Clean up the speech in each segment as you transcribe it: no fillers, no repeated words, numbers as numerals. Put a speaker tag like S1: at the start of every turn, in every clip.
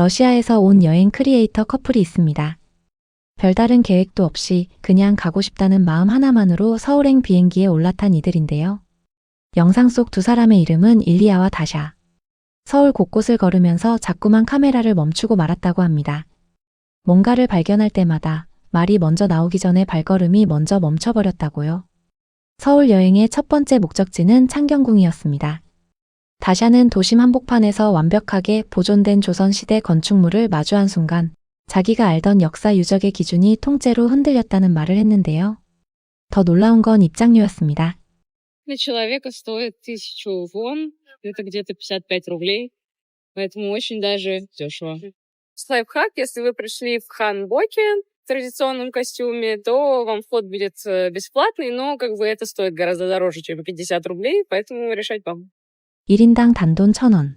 S1: 러시아에서 온 여행 크리에이터 커플이 있습니다. 별다른 계획도 없이 그냥 가고 싶다는 마음 하나만으로 서울행 비행기에 올라탄 이들인데요. 영상 속 두 사람의 이름은 일리아와 다샤. 서울 곳곳을 걸으면서 자꾸만 카메라를 멈추고 말았다고 합니다. 뭔가를 발견할 때마다 말이 먼저 나오기 전에 발걸음이 먼저 멈춰버렸다고요. 서울 여행의 첫 번째 목적지는 창경궁이었습니다. 다샤는 도심 한복판에서 완벽하게 보존된 조선시대 건축물을 마주한 순간 자기가 알던 역사 유적의 기준이 통째로 흔들렸다는 말을 했는데요. 더 놀라운 건 입장료였습니다.
S2: На человека стоит 1000 вон, это где-то 55 рублей, поэтому очень даже дешево. Лайфхак, если вы пришли в ханбоке в традиционном костюме, то вам вход будет бесплатный, но как бы это стоит гораздо дороже, чем 50 рублей, поэтому решать вам.
S1: 1인당 단돈 1,000원.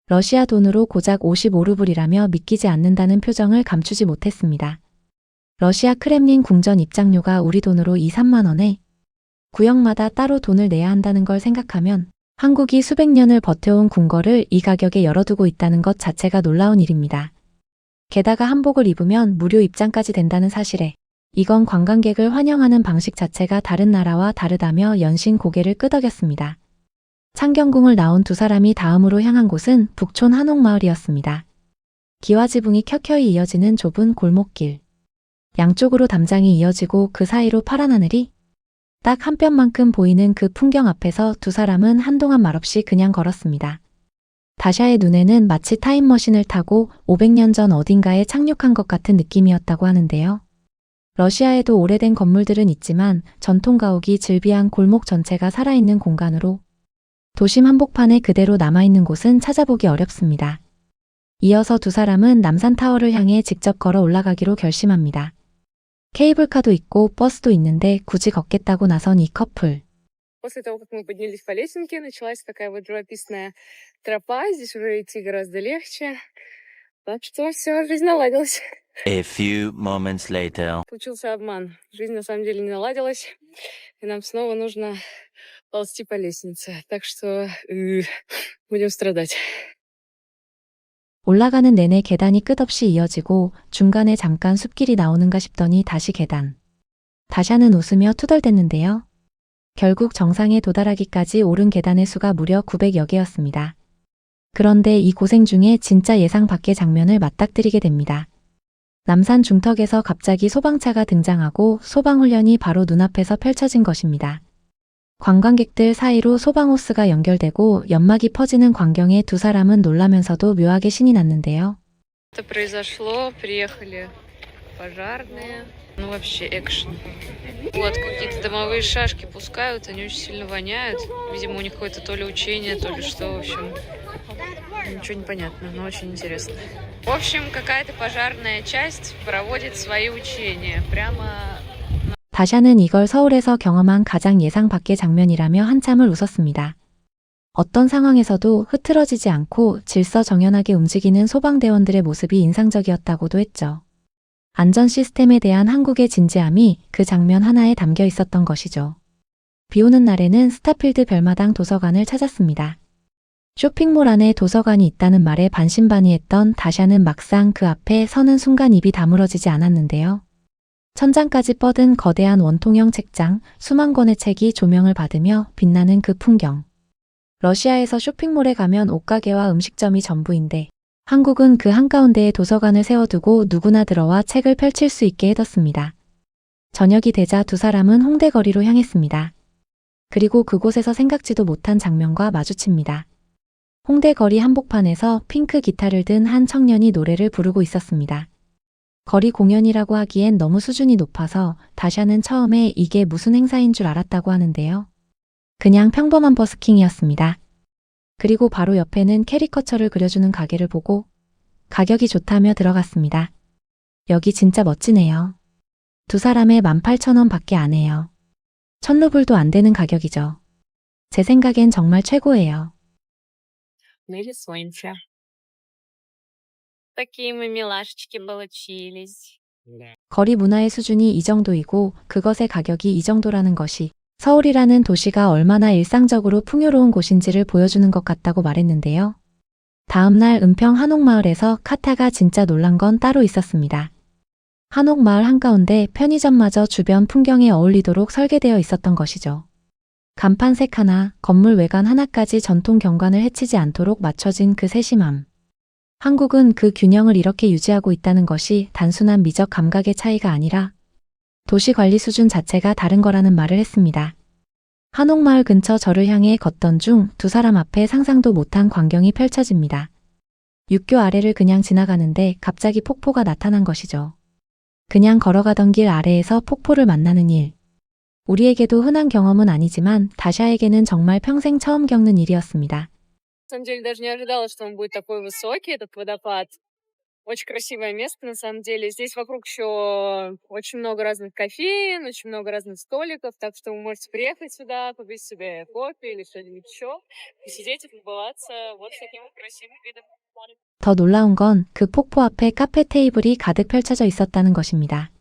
S1: 러시아 돈으로 고작 55루블이라며 믿기지 않는다는 표정을 감추지 못했습니다. 러시아 크렘린 궁전 입장료가 우리 돈으로 2, 3만 원에 구역마다 따로 돈을 내야 한다는 걸 생각하면 한국이 수백 년을 버텨온 궁궐을 이 가격에 열어두고 있다는 것 자체가 놀라운 일입니다. 게다가 한복을 입으면 무료 입장까지 된다는 사실에 이건 관광객을 환영하는 방식 자체가 다른 나라와 다르다며 연신 고개를 끄덕였습니다. 창경궁을 나온 두 사람이 다음으로 향한 곳은 북촌 한옥마을이었습니다. 기와지붕이 켜켜이 이어지는 좁은 골목길. 양쪽으로 담장이 이어지고 그 사이로 파란 하늘이 딱 한 뼘만큼 보이는 그 풍경 앞에서 두 사람은 한동안 말없이 그냥 걸었습니다. 다샤의 눈에는 마치 타임머신을 타고 500년 전 어딘가에 착륙한 것 같은 느낌이었다고 하는데요. 러시아에도 오래된 건물들은 있지만 전통 가옥이 즐비한 골목 전체가 살아있는 공간으로 도심 한복판에 그대로 남아있는 곳은 찾아보기 어렵습니다. 이어서 두 사람은 남산타워를 향해 직접 걸어 올라가기로 결심합니다. 케이블카도 있고 버스도 있는데 굳이 걷겠다고 나선 이 커플.
S2: После того, как мы поднялись по лесенке, началась такая вот живописная тропа. Здесь уже идти гораздо легче. Так что все, жизнь наладилась.
S3: A few moments later.
S2: Получился обман. Жизнь на самом деле не наладилась. И нам снова нужно ползти по лестнице. Так что будем страдать.
S1: 올라가는 내내 계단이 끝없이 이어지고 중간에 잠깐 숲길이 나오는가 싶더니 다시 계단. 다샤는 웃으며 투덜댔는데요. 결국 정상에 도달하기까지 오른 계단의 수가 무려 900여 개였습니다. 그런데 이 고생 중에 진짜 예상 밖의 장면을 맞닥뜨리게 됩니다. 남산 중턱에서 갑자기 소방차가 등장하고 소방훈련이 바로 눈앞에서 펼쳐진 것입니다. 관광객들 사이로 소방호스가 연결되고 연막이 퍼지는 광경에 두 사람은 놀라면서도 묘하게 신이 났는데요.
S2: Это произошло, приехали пожарные. Ну вообще экшен. Вот какие-то дымовые шашки пускают, они очень сильно воняют. Видимо, у них какое-то то ли учение, то ли что, в общем. Ничего не понятно, но очень интересно. В общем, какая-то пожарная часть проводит свои учения. прямо.
S1: 다샤는 이걸 서울에서 경험한 가장 예상 밖의 장면이라며 한참을 웃었습니다. 어떤 상황에서도 흐트러지지 않고 질서정연하게 움직이는 소방대원들의 모습이 인상적이었다고도 했죠. 안전 시스템에 대한 한국의 진지함이 그 장면 하나에 담겨 있었던 것이죠. 비 오는 날에는 스타필드 별마당 도서관을 찾았습니다. 쇼핑몰 안에 도서관이 있다는 말에 반신반의했던 다샤는 막상 그 앞에 서는 순간 입이 다물어지지 않았는데요. 천장까지 뻗은 거대한 원통형 책장, 수만 권의 책이 조명을 받으며 빛나는 그 풍경. 러시아에서 쇼핑몰에 가면 옷가게와 음식점이 전부인데 한국은 그 한가운데에 도서관을 세워두고 누구나 들어와 책을 펼칠 수 있게 해뒀습니다. 저녁이 되자 두 사람은 홍대 거리로 향했습니다. 그리고 그곳에서 생각지도 못한 장면과 마주칩니다. 홍대 거리 한복판에서 핑크 기타를 든 한 청년이 노래를 부르고 있었습니다. 거리 공연이라고 하기엔 너무 수준이 높아서 다샤는 처음에 이게 무슨 행사인 줄 알았다고 하는데요. 그냥 평범한 버스킹이었습니다. 그리고 바로 옆에는 캐리커처를 그려주는 가게를 보고 가격이 좋다며 들어갔습니다. 여기 진짜 멋지네요. 두 사람에 18,000원 밖에 안 해요. 1,000루블도 안 되는 가격이죠. 제 생각엔 정말 최고예요.
S2: Мире Сонча. Такие мы милашечки получились.
S1: 거리 문화의 수준이 이 정도이고 그것의 가격이 이 정도라는 것이 서울이라는 도시가 얼마나 일상적으로 풍요로운 곳인지를 보여주는 것 같다고 말했는데요. 다음날 은평 한옥마을에서 카타가 진짜 놀란 건 따로 있었습니다. 한옥마을 한가운데 편의점마저 주변 풍경에 어울리도록 설계되어 있었던 것이죠. 간판색 하나, 건물 외관 하나까지 전통 경관을 해치지 않도록 맞춰진 그 세심함. 한국은 그 균형을 이렇게 유지하고 있다는 것이 단순한 미적 감각의 차이가 아니라 도시 관리 수준 자체가 다른 거라는 말을 했습니다. 한옥마을 근처 절을 향해 걷던 중 두 사람 앞에 상상도 못한 광경이 펼쳐집니다. 육교 아래를 그냥 지나가는데 갑자기 폭포가 나타난 것이죠. 그냥 걸어가던 길 아래에서 폭포를 만나는 일. 우리에게도 흔한 경험은 아니지만 다샤에게는 정말 평생 처음 겪는 일이었습니다.
S2: На самом деле даже не ожидала, что он будет такой высокий, этот водопад. Очень красивое место, на самом деле. Здесь вокруг еще очень много разных кофеин, очень много разных столиков, так что вы можете приехать сюда, купить себе кофе или что-нибудь еще, посидеть и полюбоваться вот таким вот красивым видом.
S1: 더 놀라운 건 그 폭포 앞에 카페 테이블이 가득 펼쳐져 있었다는 것입니다.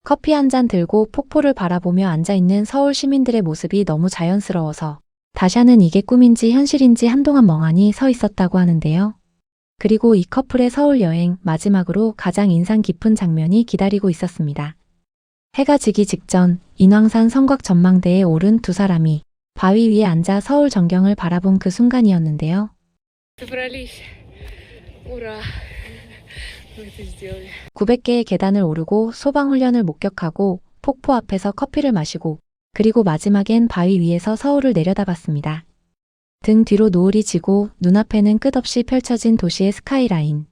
S1: 커피 한 잔 들고 폭포를 바라보며 앉아있는 서울 시민들의 모습이 너무 자연스러워서 다샤는 이게 꿈인지 현실인지 한동안 멍하니 서 있었다고 하는데요. 그리고 이 커플의 서울 여행 마지막으로 가장 인상 깊은 장면이 기다리고 있었습니다. 해가 지기 직전 인왕산 성곽 전망대에 오른 두 사람이 바위 위에 앉아 서울 전경을 바라본 그 순간이었는데요.
S2: Добрались. Ура! Мы это сделали.
S1: 900개의 계단을 오르고 소방훈련을 목격하고 폭포 앞에서 커피를 마시고 그리고 마지막엔 바위 위에서 서울을 내려다봤습니다. 등 뒤로 노을이 지고 눈앞에는 끝없이 펼쳐진 도시의 스카이라인.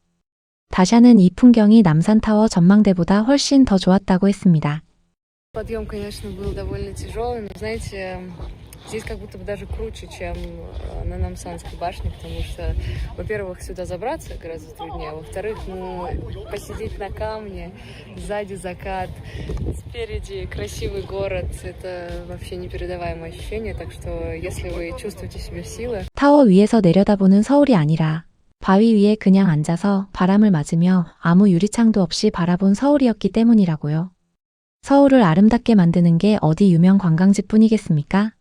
S1: 다샤는 이 풍경이 남산타워 전망대보다 훨씬 더 좋았다고 했습니다.
S2: Подъем, конечно, был довольно тяжелый, но, знаете, здесь как будто бы даже круче, чем на Намсанской башне, потому что, во-первых, сюда забраться гораздо труднее, а во-вторых, посидеть на камне, сзади закат, спереди красивый город, это вообще непередаваемое ощущение, так что, если вы чувствуете в себе силы,
S1: 타워 위에서 내려다보는 서울이 아니라 바위 위에 그냥 앉아서 바람을 맞으며 아무 유리창도 없이 바라본 서울이었기 때문이라고요. 서울을 아름답게 만드는 게 어디 유명 관광지뿐이겠습니까?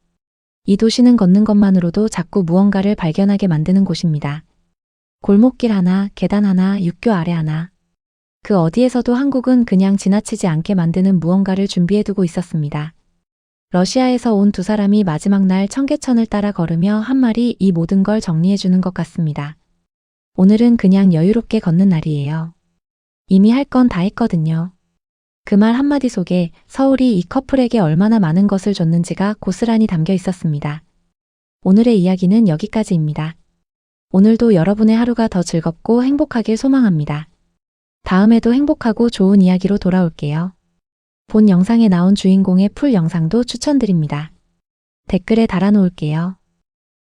S1: 이 도시는 걷는 것만으로도 자꾸 무언가를 발견하게 만드는 곳입니다. 골목길 하나, 계단 하나, 육교 아래 하나. 그 어디에서도 한국은 그냥 지나치지 않게 만드는 무언가를 준비해두고 있었습니다. 러시아에서 온 두 사람이 마지막 날 청계천을 따라 걸으며 한 말이 이 모든 걸 정리해주는 것 같습니다. 오늘은 그냥 여유롭게 걷는 날이에요. 이미 할 건 다 했거든요. 그 말 한마디 속에 서울이 이 커플에게 얼마나 많은 것을 줬는지가 고스란히 담겨 있었습니다. 오늘의 이야기는 여기까지입니다. 오늘도 여러분의 하루가 더 즐겁고 행복하길 소망합니다. 다음에도 행복하고 좋은 이야기로 돌아올게요. 본 영상에 나온 주인공의 풀 영상도 추천드립니다. 댓글에 달아놓을게요.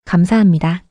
S1: 감사합니다.